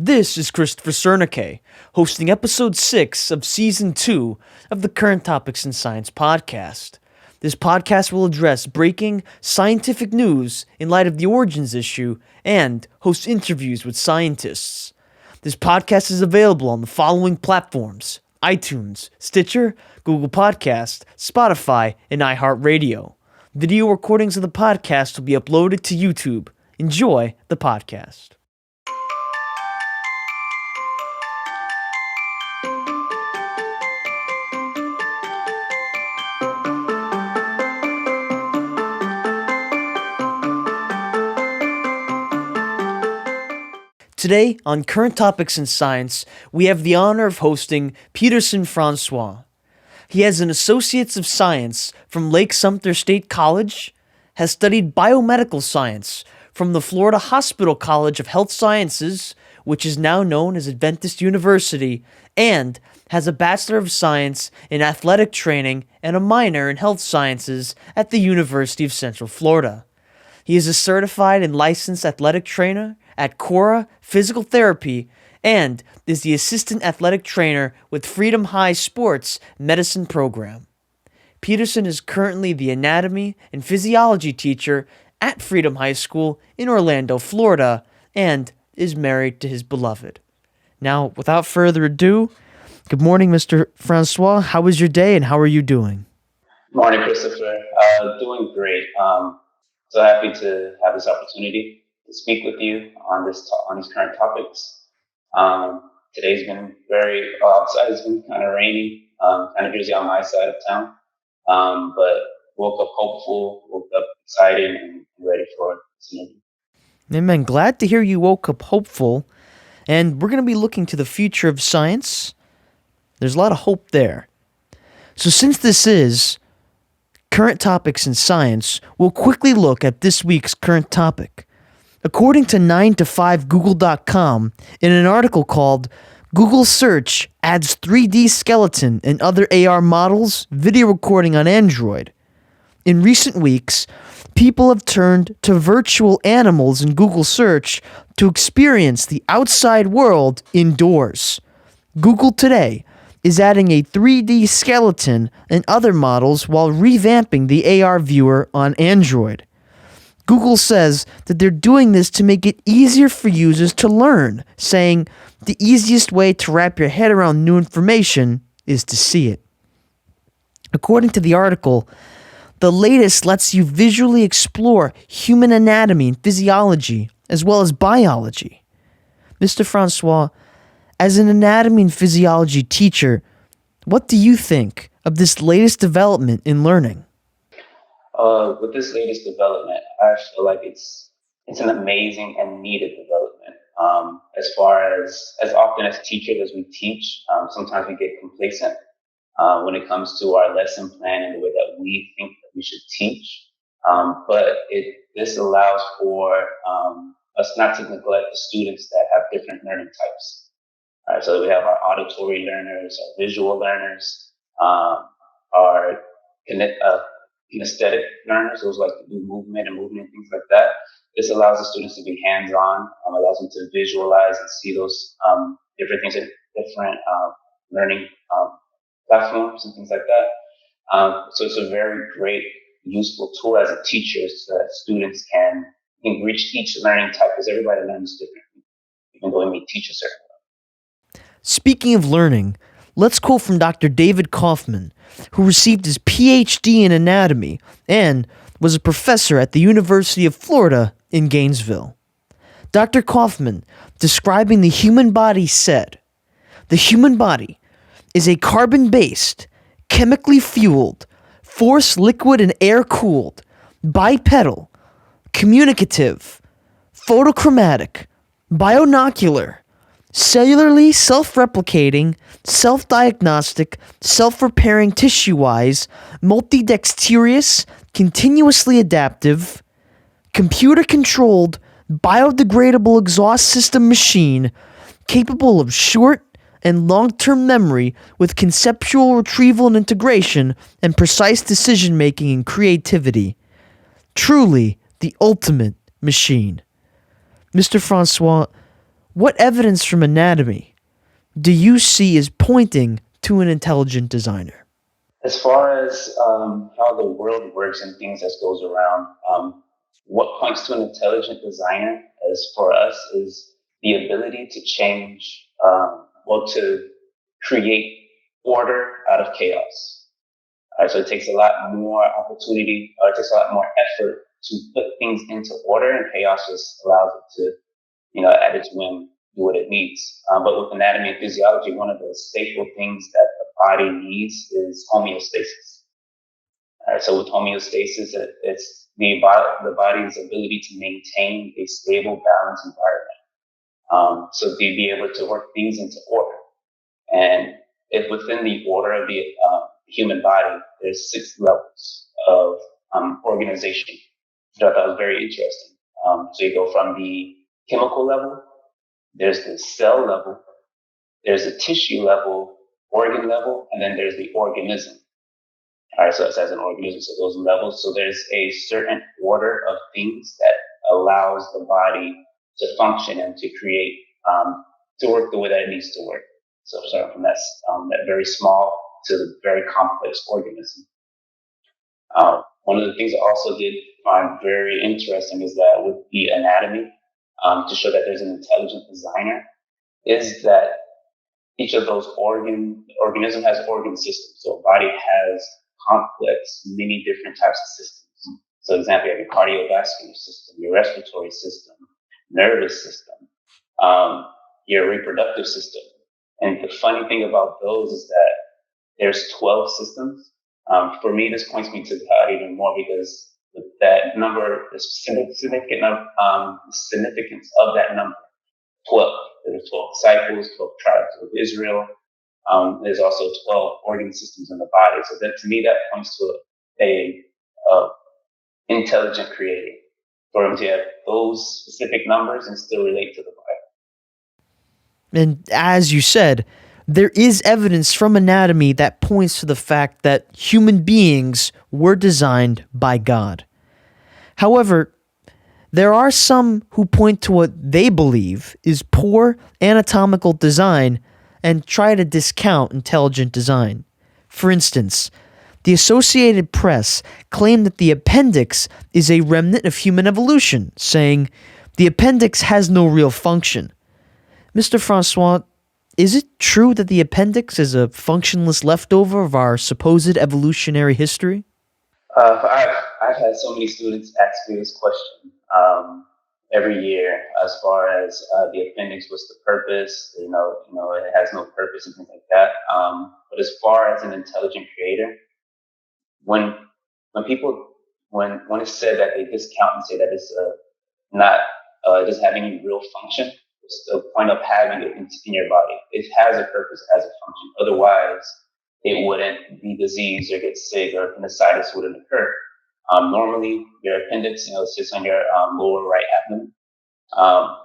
This is Christopher Sernaque, hosting episode 6 of season 2 of the Current Topics in Science podcast. This podcast will address breaking scientific news in light of the origins issue and host interviews with scientists. This podcast is available on the following platforms: iTunes, Stitcher, Google Podcast, Spotify, and iHeartRadio. Video recordings of the podcast will be uploaded to YouTube. Enjoy the podcast. Today, on Current Topics in Science, we have the honor of hosting Peterson François. He has an Associates of Science from Lake Sumter State College, has studied biomedical science from the Florida Hospital College of Health Sciences, which is now known as Adventist University, and has a Bachelor of Science in Athletic Training and a minor in Health Sciences at the University of Central Florida. He is a certified and licensed athletic trainer at Cora Physical Therapy and is the assistant athletic trainer with Freedom High Sports Medicine Program. Peterson is currently the anatomy and physiology teacher at Freedom High School in Orlando, Florida, and is married to his beloved. Now, without further ado, good morning, Mr. François. How was your day and how are you doing? Morning, Christopher. Doing great. So happy to have this opportunity to speak with you on these current topics. Today's been very outside. It's been kind of rainy, kind of busy on my side of town, but woke up hopeful, woke up excited, and ready for this interview. Amen. Glad to hear you woke up hopeful, and we're going to be looking to the future of science. There's a lot of hope there. So since this is Current Topics in Science, we'll quickly look at this week's current topic. According to 9to5google.com, in an article called Google Search Adds 3D Skeleton and Other AR Models, Video Recording on Android. In recent weeks, people have turned to virtual animals in Google Search to experience the outside world indoors. Google today is adding a 3D skeleton and other models while revamping the AR viewer on Android. Google says that they're doing this to make it easier for users to learn, saying the easiest way to wrap your head around new information is to see it. According to the article, the latest lets you visually explore human anatomy and physiology, as well as biology. Mr. François, as an anatomy and physiology teacher, what do you think of this latest development in learning? With this latest development, I feel like it's an amazing and needed development. As far as often as teachers as we teach, sometimes we get complacent when it comes to our lesson plan and the way that we think that we should teach. But this allows for us not to neglect the students that have different learning types. All right, so we have our auditory learners, our visual learners, our kinesthetic learners, those like to do movement and things like that. This allows the students to be hands-on, allows them to visualize and see those different things in different learning platforms and things like that. So it's a very great, useful tool as a teacher so that students can reach each learning type, because everybody learns differently, even though we may teach a certain way. Speaking of learning, let's quote from Dr. David Kaufman, who received his PhD in anatomy and was a professor at the University of Florida in Gainesville. Dr. Kaufman, describing the human body, said, "The human body is a carbon-based, chemically fueled, force liquid and air-cooled, bipedal, communicative, photochromatic, bionocular, cellularly self-replicating, self-diagnostic, self-repairing tissue-wise, multidexterous, continuously adaptive, computer-controlled, biodegradable exhaust system machine capable of short and long-term memory with conceptual retrieval and integration and precise decision-making and creativity. Truly the ultimate machine." Mr. François, What evidence from anatomy do you see as pointing to an intelligent designer? As far as how the world works and things that goes around, what points to an intelligent designer, as for us, is the ability to change, to create order out of chaos. All right, so it takes a lot more opportunity, or it takes a lot more effort to put things into order, and chaos just allows it to, at its whim, do what it needs. But with anatomy and physiology, one of the staple things that the body needs is homeostasis. All right, so with homeostasis, it's the body's ability to maintain a stable, balanced environment. So to be able to work things into order. And if within the order of the human body, there's 6 levels of organization, which I thought was very interesting. So you go from the chemical level, there's the cell level, there's the tissue level, organ level, and then there's the organism. All right, so it says an organism, so those levels. So there's a certain order of things that allows the body to function and to create, to work the way that it needs to work. So starting from that very small to the very complex organism. One of the things I also did find very interesting is that with the anatomy, to show that there's an intelligent designer, is that each of those organism has organ systems. So a body has complex, many different types of systems. So example, you have your cardiovascular system, your respiratory system, nervous system, your reproductive system. And the funny thing about those is that there's 12 systems. For me, this points me to God even more, because that number, the significance of that number, 12. There's 12 disciples, 12 tribes of Israel. There's also 12 organ systems in the body. So that, to me, that points to a intelligent creator, for him to have those specific numbers and still relate to the Bible. And as you said, there is evidence from anatomy that points to the fact that human beings were designed by God. However, there are some who point to what they believe is poor anatomical design and try to discount intelligent design. For instance, the Associated Press claimed that the appendix is a remnant of human evolution, saying, "The appendix has no real function." Mr. François, is it true that the appendix is a functionless leftover of our supposed evolutionary history? I've had so many students ask me this question every year, as far as the appendix, what's the purpose? It has no purpose and things like that. But as far as an intelligent creator, when it's said that they discount and say that it's not it doesn't have any real function, what's the point of having it in your body? It has a purpose, it has a function. Otherwise, it wouldn't be diseased or get sick, or appendicitis wouldn't occur. Normally, your appendix, sits on your lower right abdomen. A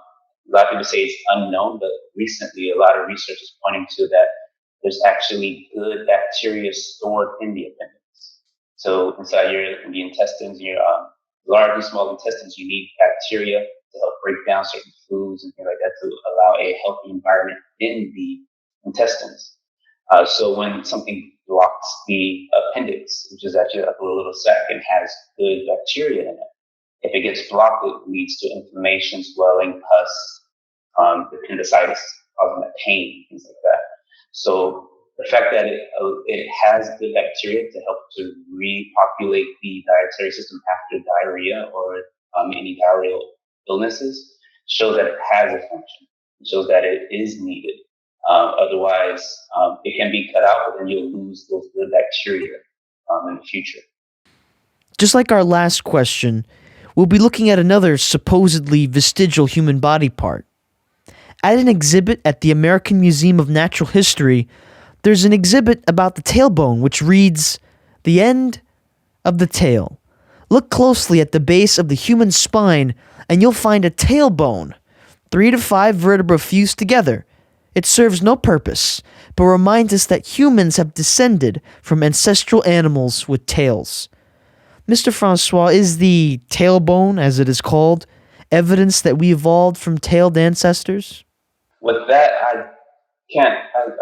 lot of people say it's unknown, but recently a lot of research is pointing to that there's actually good bacteria stored in the appendix. So inside the intestines, your large and small intestines, you need bacteria to help break down certain foods and things like that to allow a healthy environment in the intestines. So when something blocks the appendix, which is actually like a little sac and has good bacteria in it, if it gets blocked, it leads to inflammation, swelling, pus, appendicitis, causing that pain, things like that. So the fact that it has good bacteria to help to repopulate the dietary system after diarrhea or any diarrheal illnesses shows that it has a function. It shows that it is needed. Otherwise, it can be cut out, but then you'll lose those good bacteria in the future. Just like our last question, we'll be looking at another supposedly vestigial human body part. At an exhibit at the American Museum of Natural History, there's an exhibit about the tailbone, which reads, "The end of the tail." Look closely at the base of the human spine, and you'll find a tailbone, 3 to 5 vertebrae fused together. It serves no purpose, but reminds us that humans have descended from ancestral animals with tails. Mr. François, is the tailbone, as it is called, evidence that we evolved from tailed ancestors? With that, I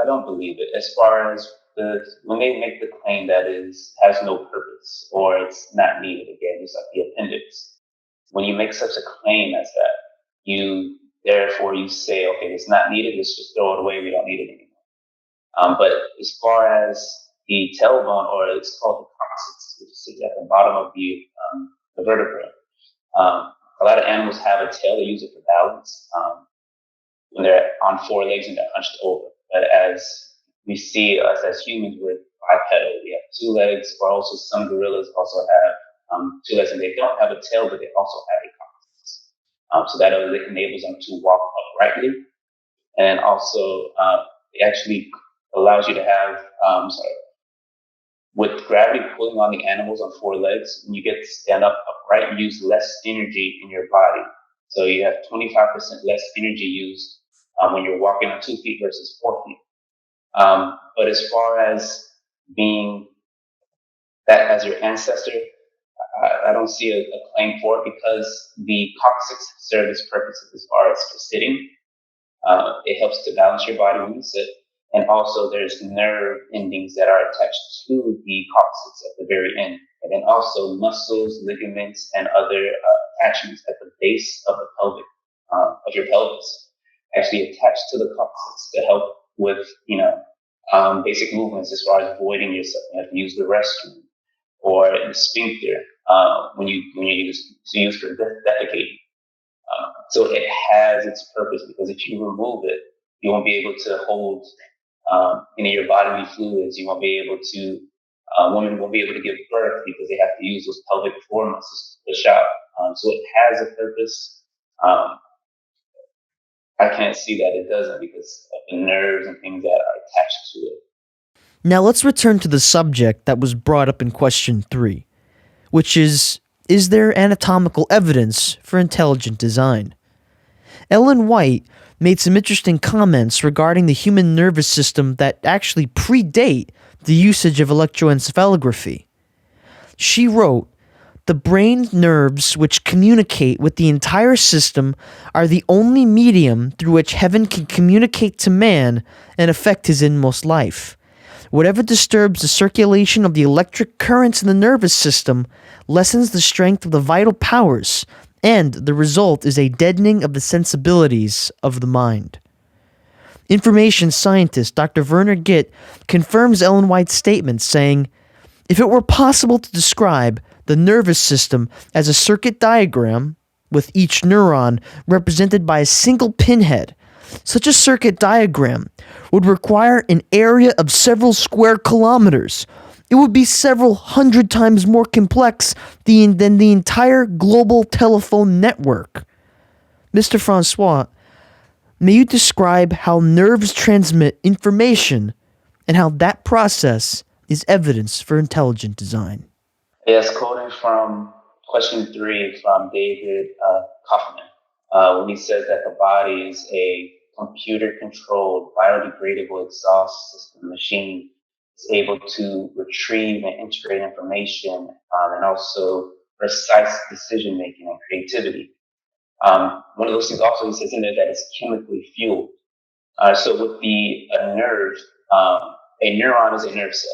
don't believe it. As far as when they make the claim that has no purpose or it's not needed, again, just like the appendix. When you make such a claim as that, therefore you say, okay, it's not needed. Let's just throw it away. We don't need it anymore. But as far as the tailbone, or it's called the coccyx, which sits at the bottom of the vertebra, a lot of animals have a tail. They use it for balance. When they're on four legs and they're hunched over. But as we see us as humans, we're bipedal. We have two legs, or also some gorillas also have two legs, and they don't have a tail, but they also have a coccyx. So that enables them to walk uprightly, and also it actually allows you to have, with gravity pulling on the animals on four legs, when you get to stand up upright, you use less energy in your body. So you have 25% less energy used when you're walking on 2 feet versus 4 feet. But as far as being that as your ancestor, I don't see a claim for it, because the coccyx serves its purposes as far as for sitting. It helps to balance your body when you sit. And also there's nerve endings that are attached to the coccyx at the very end. And then also muscles, ligaments, and other attachments at the base of the pelvic, of your pelvis, actually attached to the coccyx to help with, basic movements as far as voiding yourself. You have to use the restroom or the sphincter when you use for defecating. So it has its purpose, because if you remove it, you won't be able to hold any of your bodily fluids. You won't be able to, women won't be able to give birth because they have to use those pelvic floor muscles to push out. So it has a purpose. I can't see that it doesn't, because of the nerves and things that are attached to it. Now let's return to the subject that was brought up in question 3, which is there anatomical evidence for intelligent design? Ellen White made some interesting comments regarding the human nervous system that actually predate the usage of electroencephalography. She wrote, "The brain nerves which communicate with the entire system are the only medium through which heaven can communicate to man and affect his inmost life. Whatever disturbs the circulation of the electric currents in the nervous system lessens the strength of the vital powers, and the result is a deadening of the sensibilities of the mind." Information scientist Dr. Werner Gitt confirms Ellen White's statement, saying, "If it were possible to describe the nervous system as a circuit diagram, with each neuron represented by a single pinhead, such a circuit diagram would require an area of several square kilometers. It would be several hundred times more complex than the entire global telephone network." Mr. François, may you describe how nerves transmit information and how that process is evidence for intelligent design? Yes, quoting from question 3 from David Kaufman, when he says that the body is a computer-controlled, biodegradable exhaust system machine, is able to retrieve and integrate information, and also precise decision-making and creativity. One of those things also he says in there that it's chemically fueled. So with a nerve, a neuron is a nerve cell.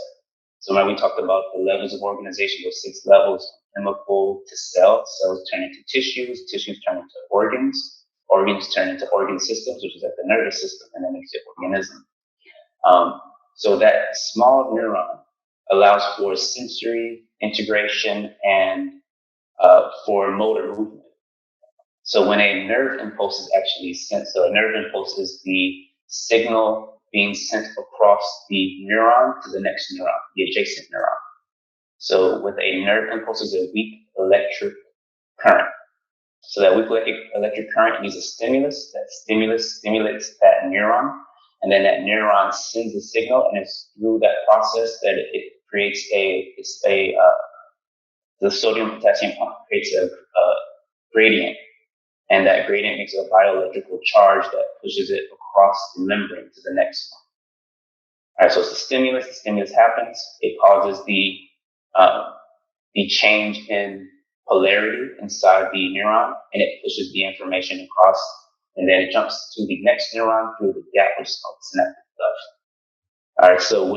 So when we talked about the levels of organization, those 6 levels, chemical to cell, cells turn into tissues, tissues turn into organs, organs turn into organ systems, which is like the nervous system, and then makes it organism. So that small neuron allows for sensory integration and for motor movement. So when a nerve impulse is actually sent, so a nerve impulse is the signal being sent across the neuron to the next neuron, the adjacent neuron. So with a nerve impulse is a weak electric current. So that weak electric current needs a stimulus. That stimulus stimulates that neuron, and then that neuron sends a signal, and it's through that process that it creates the sodium potassium pump creates a gradient. And that gradient makes a bioelectrical charge that pushes it across the membrane to the next one. All right, so it's a stimulus. The stimulus happens. It causes the change in polarity inside the neuron, and it pushes the information across and then it jumps to the next neuron through the gap, which is called synaptic cleft. All right, so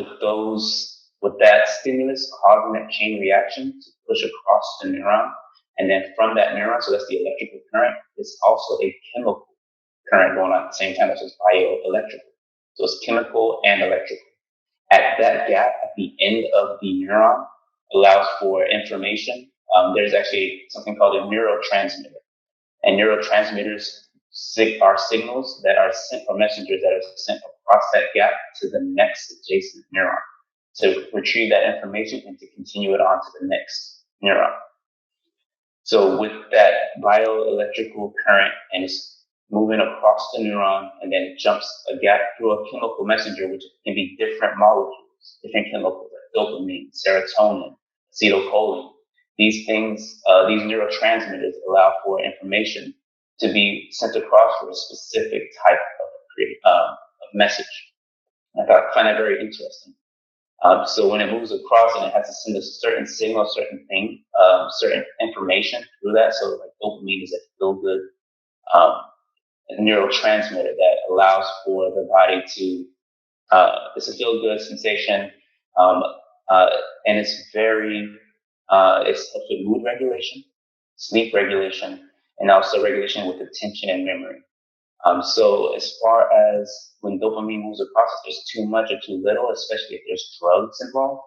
with that stimulus causing that chain reaction to push across the neuron, and then from that neuron, so that's the electrical current, it's also a chemical current going on at the same time, so it's bioelectrical. So it's chemical and electrical. At that gap, at the end of the neuron, allows for information. There's actually something called a neurotransmitter, and neurotransmitters are signals that are sent, or messengers that are sent across that gap to the next adjacent neuron to retrieve that information and to continue it on to the next neuron. So with that bioelectrical current, and it's moving across the neuron, and then it jumps a gap through a chemical messenger, which can be different molecules, different chemicals like dopamine, serotonin, acetylcholine. These things, these neurotransmitters allow for information to be sent across for a specific type of message. I find that very interesting. So when it moves across and it has to send a certain signal, certain thing, certain information through that. So like dopamine is a feel good neurotransmitter that allows for the body to, it's a feel good sensation. And it's very, it's helps with mood regulation, sleep regulation, and also regulation with attention and memory. So as far as when dopamine moves across, if there's too much or too little, especially if there's drugs involved,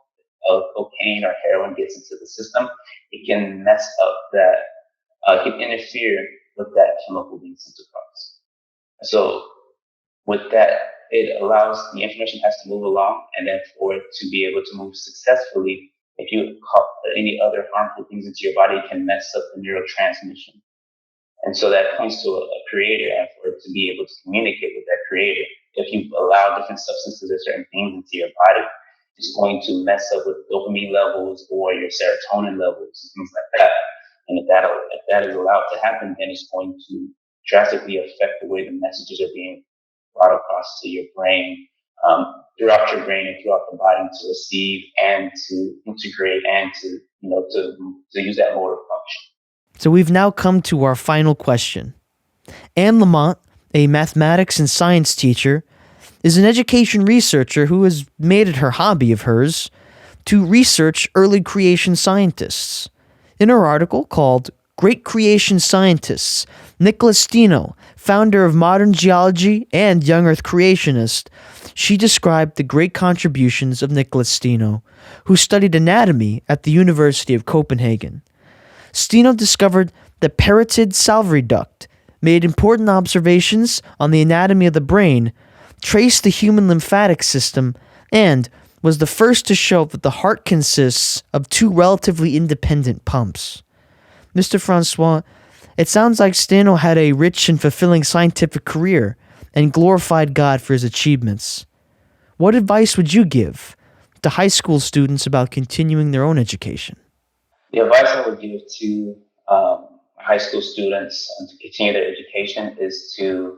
cocaine or heroin gets into the system, it can mess up that, it can interfere with that chemical being sent across. So with that, it allows the information has to move along, and then for it to be able to move successfully, if you cause any other harmful things into your body, it can mess up the neurotransmission. And so that points to a creator, and for it to be able to communicate with that creator. If you allow different substances or certain things into your body, it's going to mess up with dopamine levels or your serotonin levels and things like that. And if that is allowed to happen, then it's going to drastically affect the way the messages are being brought across to your brain, throughout your brain and throughout the body to receive and to integrate and to use that motor function. So we've now come to our final question. Anne Lamont, a mathematics and science teacher, is an education researcher who has made it her hobby of hers to research early creation scientists. In her article called Great Creation Scientists, Nicholas Steno, founder of modern geology and young earth creationist, she described the great contributions of Nicholas Steno, who studied anatomy at the University of Copenhagen. Steno discovered the parotid salivary duct, made important observations on the anatomy of the brain, traced the human lymphatic system, and was the first to show that the heart consists of two relatively independent pumps. Mr. François, it sounds like Steno had a rich and fulfilling scientific career and glorified God for his achievements. What advice would you give to high school students about continuing their own education? The advice I would give to high school students to continue their education is to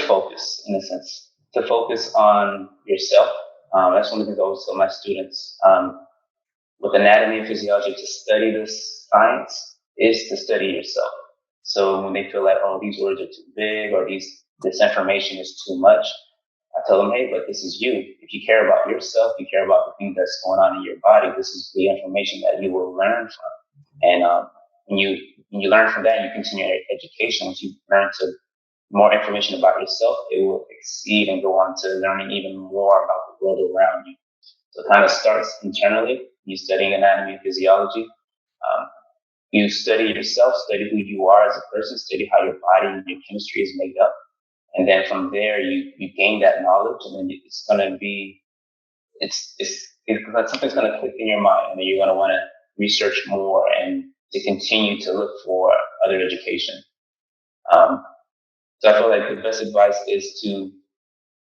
focus, in a sense, to focus on yourself. That's one of the things I always tell my students. With anatomy and physiology, to study this science is to study yourself. So when they feel like, oh, these words are too big or this information is too much, I tell them, hey, but this is you. If you care about yourself, you care about the thing that's going on in your body, this is the information that you will learn from. And when you learn from that, you continue your education. Once you learn more information about yourself, it will exceed and go on to learning even more about the world around you. So it kind of starts internally. You studying anatomy and physiology. You study yourself, study who you are as a person, study how your body and your chemistry is made up. And then from there, you gain that knowledge, and then it's going to be, something's going to click in your mind, and then you're going to want to research more and to continue to look for other education. So I feel like the best advice is to,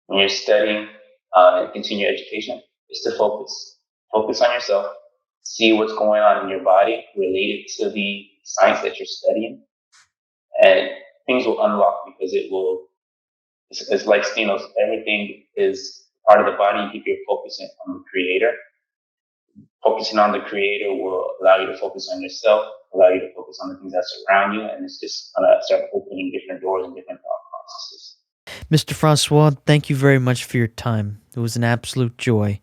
when you're studying and continue education, is to focus on yourself, see what's going on in your body related to the science that you're studying, and things will unlock because it's like Steno's, everything is part of the body if you're focusing on the creator. Focusing on the creator will allow you to focus on yourself. allow you to focus on the things that surround you, and it's just going to start opening different doors and different thought processes. Mr. Francois, thank you very much for your time. It was an absolute joy.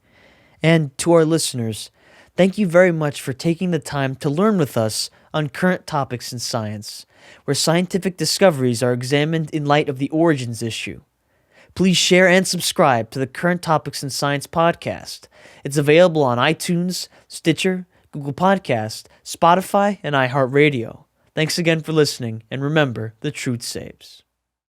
And to our listeners, thank you very much for taking the time to learn with us on current topics in science, where scientific discoveries are examined in light of the origins issue. Please share and subscribe to the Current Topics in Science podcast. It's available on iTunes, Stitcher, Google Podcast, Spotify, and iHeartRadio. Thanks again for listening, and remember, the truth saves.